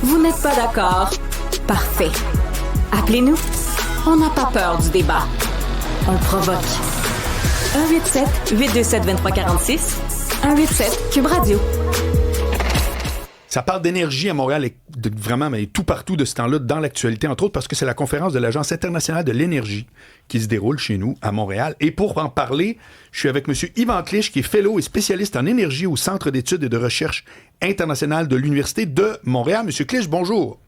Vous n'êtes pas d'accord? Parfait. Appelez-nous. On n'a pas peur du débat. On le provoque. 187-827-2346. 187 Cube Radio. Ça parle d'énergie à Montréal et vraiment, mais tout partout de ce temps-là dans l'actualité, entre autres parce que c'est la conférence de l'Agence internationale de l'énergie qui se déroule chez nous à Montréal. Et pour en parler, je suis avec M. Yvan Clich, qui est fellow et spécialiste en énergie au Centre d'études et de recherche internationale de l'Université de Montréal. M. Clich, bonjour.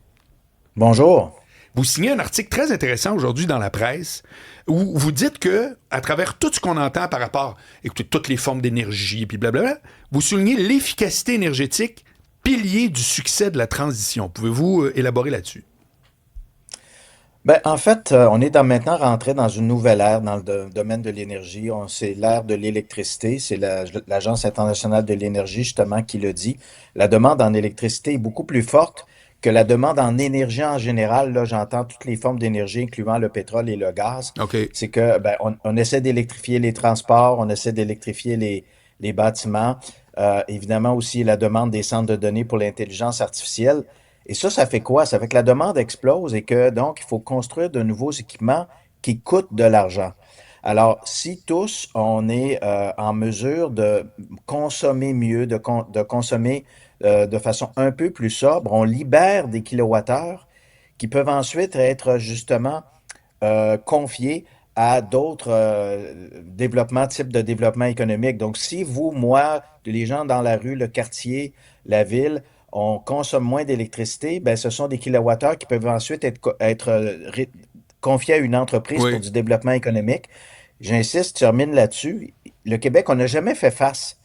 Bonjour. Vous signez un article très intéressant aujourd'hui dans la presse où vous dites que, à travers tout ce qu'on entend par rapport, écoutez, toutes les formes d'énergie, puis blablabla, vous soulignez l'efficacité énergétique, pilier du succès de la transition. Pouvez-vous élaborer là-dessus? En fait, on est maintenant rentré dans une nouvelle ère dans le domaine de l'énergie. C'est l'ère de l'électricité. C'est l'Agence internationale de l'énergie, justement, qui le dit. La demande en électricité est beaucoup plus forte que la demande en énergie en général. Là, j'entends toutes les formes d'énergie, incluant le pétrole et le gaz. OK. C'est que on essaie d'électrifier les transports, on essaie d'électrifier les bâtiments. Évidemment aussi la demande des centres de données pour l'intelligence artificielle. Et ça fait quoi? Ça fait que la demande explose et que donc il faut construire de nouveaux équipements qui coûtent de l'argent. Alors, si tous on est en mesure de consommer mieux, de consommer de façon un peu plus sobre, on libère des kilowattheures qui peuvent ensuite être justement confiés à d'autres développements, types de développement économique. Donc, si vous, moi, les gens dans la rue, le quartier, la ville, on consomme moins d'électricité, ben ce sont des kilowattheures qui peuvent ensuite être confiés à une entreprise Oui. pour du développement économique. J'insiste, je termine là-dessus. Le Québec, on n'a jamais fait face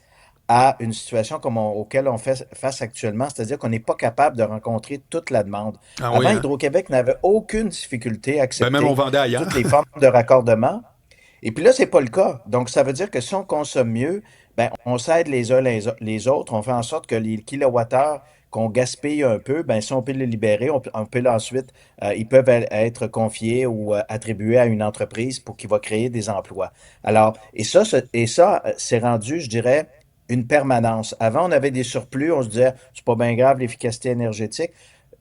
à une situation auquel on fait face actuellement, c'est-à-dire qu'on n'est pas capable de rencontrer toute la demande. Ah Avant, oui, hein? Hydro-Québec n'avait aucune difficulté à Ben, même accepter on vendait ailleurs. toutes les formes de raccordement. Et puis là, c'est pas le cas. Donc, ça veut dire que si on consomme mieux, ben, on s'aide les uns les autres. On fait en sorte que les kilowattheures qu'on gaspille un peu, ben, si on peut les libérer, on peut ensuite, ils peuvent être confiés ou attribués à une entreprise pour qui va créer des emplois. Alors, et ça, c'est rendu, je dirais, une permanence. Avant, on avait des surplus, on se disait, c'est pas bien grave l'efficacité énergétique.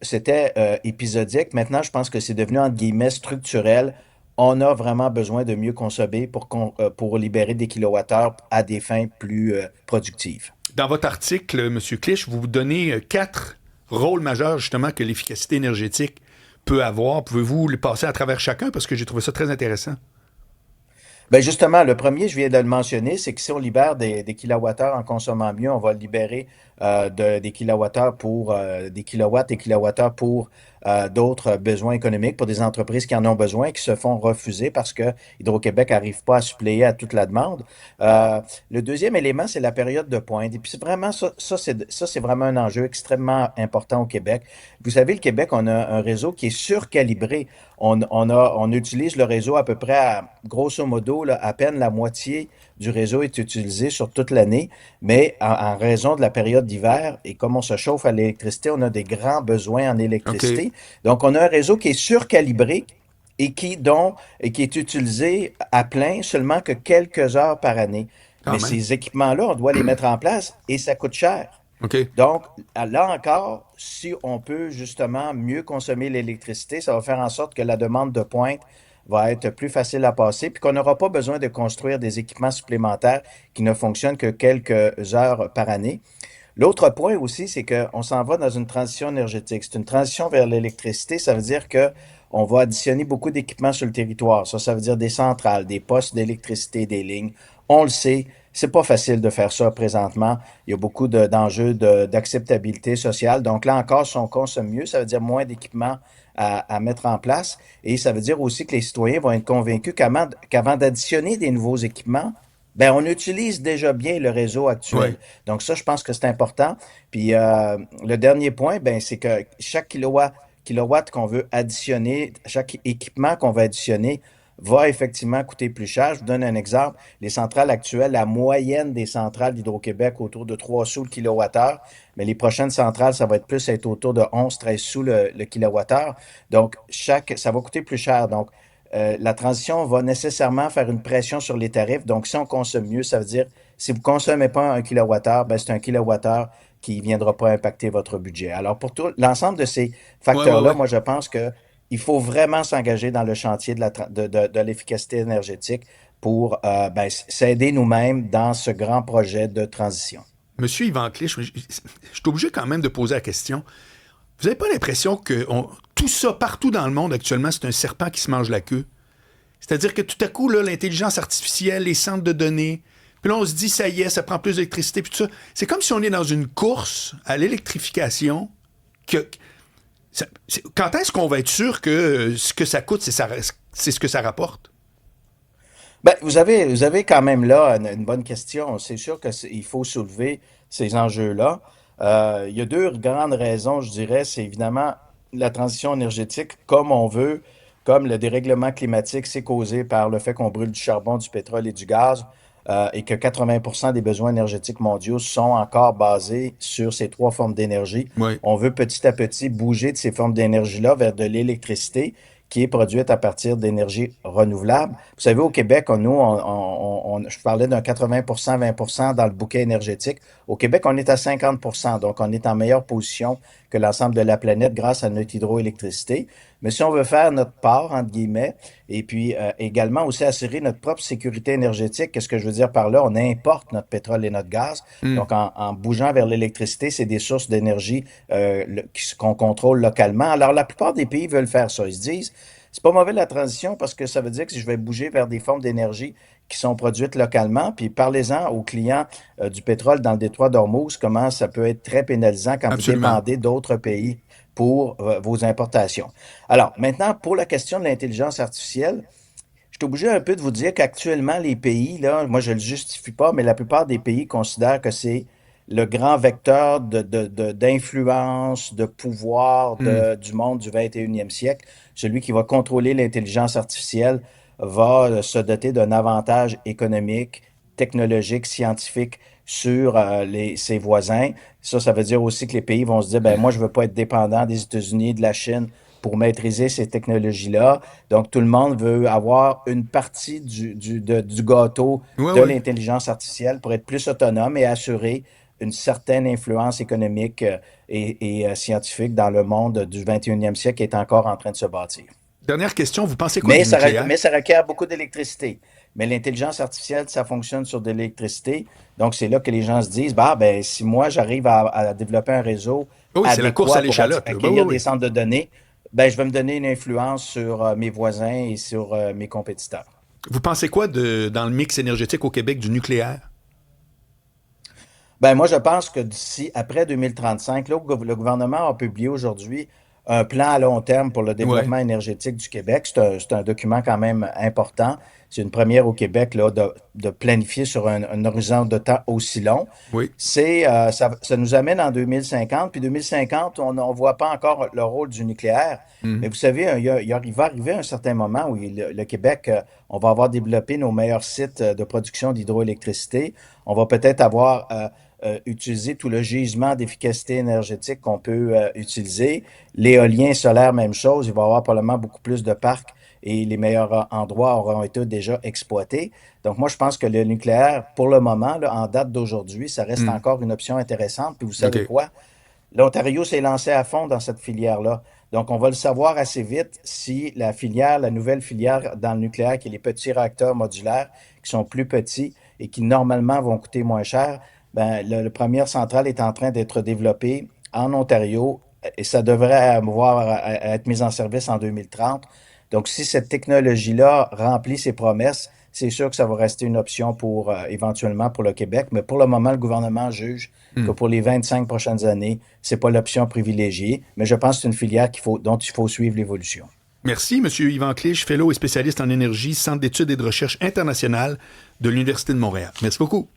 C'était épisodique. Maintenant, je pense que c'est devenu, entre guillemets, structurel. On a vraiment besoin de mieux consommer pour libérer des kilowattheures à des fins plus productives. Dans votre article, M. Clich, vous donnez 4 rôles majeurs, justement, que l'efficacité énergétique peut avoir. Pouvez-vous les passer à travers chacun? Parce que j'ai trouvé ça très intéressant. Ben justement, le premier, je viens de le mentionner, c'est que si on libère des kilowattheures en consommant mieux, on va libérer des kilowattheures pour des kilowatts et kilowattheures pour d'autres besoins économiques, pour des entreprises qui en ont besoin, qui se font refuser parce que Hydro-Québec n'arrive pas à suppléer à toute la demande. Le deuxième élément, c'est la période de pointe. Et puis c'est vraiment c'est vraiment un enjeu extrêmement important au Québec. Vous savez, le Québec, on a un réseau qui est surcalibré. On utilise le réseau à peu près grosso modo, là, à peine la moitié du réseau est utilisé sur toute l'année, mais en raison de la période d'hiver, et comme on se chauffe à l'électricité, on a des grands besoins en électricité. OK. Donc, on a un réseau qui est surcalibré et qui est utilisé à plein seulement que quelques heures par année. Quand Mais même. ces équipements-là, on doit les mettre en place et ça coûte cher. OK. Donc, là encore, si on peut justement mieux consommer l'électricité, ça va faire en sorte que la demande de pointe va être plus facile à passer, puis qu'on n'aura pas besoin de construire des équipements supplémentaires qui ne fonctionnent que quelques heures par année. L'autre point aussi, c'est qu'on s'en va dans une transition énergétique. C'est une transition vers l'électricité. Ça veut dire que on va additionner beaucoup d'équipements sur le territoire. Ça veut dire des centrales, des postes d'électricité, des lignes. On le sait, c'est pas facile de faire ça présentement. Il y a beaucoup d'enjeux d'acceptabilité sociale. Donc là encore, si on consomme mieux, ça veut dire moins d'équipements à mettre en place. Et ça veut dire aussi que les citoyens vont être convaincus qu'avant d'additionner des nouveaux équipements, ben, on utilise déjà bien le réseau actuel. Oui. Donc ça, je pense que c'est important. Puis le dernier point, ben, c'est que chaque kilowatt qu'on veut additionner, chaque équipement qu'on veut additionner va effectivement coûter plus cher. Je vous donne un exemple. Les centrales actuelles, la moyenne des centrales d'Hydro-Québec autour de 3 sous le kilowattheure, mais les prochaines centrales, ça va être autour de 11-13 sous le kilowattheure. Donc, ça va coûter plus cher. Donc, la transition va nécessairement faire une pression sur les tarifs. Donc, si on consomme mieux, ça veut dire, si vous ne consommez pas un kilowattheure, ben, c'est un kilowattheure qui ne viendra pas impacter votre budget. Alors, pour tout l'ensemble de ces facteurs-là, moi, je pense qu'il faut vraiment s'engager dans le chantier de l'efficacité énergétique pour s'aider nous-mêmes dans ce grand projet de transition. Monsieur Yvan Clich, je suis obligé quand même de poser la question. Vous n'avez pas l'impression que tout ça, partout dans le monde actuellement, c'est un serpent qui se mange la queue? C'est-à-dire que tout à coup, là, l'intelligence artificielle, les centres de données, puis là, on se dit, ça y est, ça prend plus d'électricité, puis tout ça. C'est comme si on est dans une course à l'électrification. Quand est-ce qu'on va être sûr que ce que ça coûte, c'est ce que ça rapporte? Ben, vous avez quand même là une bonne question. C'est sûr qu'il faut soulever ces enjeux-là. Il y a deux grandes raisons, je dirais. C'est évidemment la transition énergétique comme on veut, comme le dérèglement climatique, c'est causé par le fait qu'on brûle du charbon, du pétrole et du gaz, et que 80% des besoins énergétiques mondiaux sont encore basés sur ces trois formes d'énergie. Oui. On veut petit à petit bouger de ces formes d'énergie-là vers de l'électricité qui est produite à partir d'énergie renouvelable. Vous savez, au Québec, je parlais d'un 80%, 20% dans le bouquet énergétique. Au Québec, on est à 50%, donc on est en meilleure position que l'ensemble de la planète grâce à notre hydroélectricité. Mais si on veut faire notre part, entre guillemets, et puis également aussi assurer notre propre sécurité énergétique, qu'est-ce que je veux dire par là? On importe notre pétrole et notre gaz. Donc, en bougeant vers l'électricité, c'est des sources d'énergie qu'on contrôle localement. Alors, la plupart des pays veulent faire ça. Ils se disent, c'est pas mauvais la transition parce que ça veut dire que si je vais bouger vers des formes d'énergie qui sont produites localement, puis parlez-en aux clients du pétrole dans le détroit d'Ormuz, comment ça peut être très pénalisant quand Absolument. vous dépendez d'autres pays pour vos importations. Alors, maintenant, pour la question de l'intelligence artificielle, je suis obligé un peu de vous dire qu'actuellement, les pays, là, moi je ne le justifie pas, mais la plupart des pays considèrent que c'est le grand vecteur d'influence, de pouvoir du monde du 21e siècle. Celui qui va contrôler l'intelligence artificielle va se doter d'un avantage économique, technologique, scientifique sur ses voisins. Ça veut dire aussi que les pays vont se dire, ben moi, je veux pas être dépendant des États-Unis, de la Chine pour maîtriser ces technologies-là. Donc, tout le monde veut avoir une partie du gâteau de l'intelligence artificielle pour être plus autonome et assurer une certaine influence économique et scientifique dans le monde du 21e siècle qui est encore en train de se bâtir. Dernière question, vous pensez quoi du nucléaire? Mais ça requiert beaucoup d'électricité. Mais l'intelligence artificielle, ça fonctionne sur de l'électricité. Donc, c'est là que les gens se disent, si moi, j'arrive à développer un réseau c'est la course à l'échalote. Pour accueillir des centres de données, je vais me donner une influence sur mes voisins et sur mes compétiteurs. Vous pensez quoi dans le mix énergétique au Québec du nucléaire? Moi, je pense que après 2035, là, le gouvernement a publié aujourd'hui un plan à long terme pour le développement énergétique du Québec. C'est un document quand même important. C'est une première au Québec là, de planifier sur un horizon de temps aussi long. Oui. Ça nous amène en 2050. Puis 2050, on ne voit pas encore le rôle du nucléaire. Mais vous savez, il va arriver un certain moment où le Québec, on va avoir développé nos meilleurs sites de production d'hydroélectricité. On va peut-être avoir utiliser tout le gisement d'efficacité énergétique qu'on peut utiliser. L'éolien solaire, même chose. Il va y avoir probablement beaucoup plus de parcs et les meilleurs endroits auront été déjà exploités. Donc, moi, je pense que le nucléaire, pour le moment, là, en date d'aujourd'hui, ça reste encore une option intéressante. Puis vous savez quoi? L'Ontario s'est lancé à fond dans cette filière-là. Donc, on va le savoir assez vite si la nouvelle filière dans le nucléaire, qui est les petits réacteurs modulaires, qui sont plus petits et qui normalement vont coûter moins cher, la première centrale est en train d'être développée en Ontario et ça devrait être mis en service en 2030. Donc, si cette technologie-là remplit ses promesses, c'est sûr que ça va rester une option éventuellement pour le Québec. Mais pour le moment, le gouvernement juge que pour les 25 prochaines années, c'est pas l'option privilégiée. Mais je pense que c'est une filière dont il faut suivre l'évolution. Merci, M. Yvan Clich, fellow et spécialiste en énergie, Centre d'études et de recherche internationales de l'Université de Montréal. Merci beaucoup.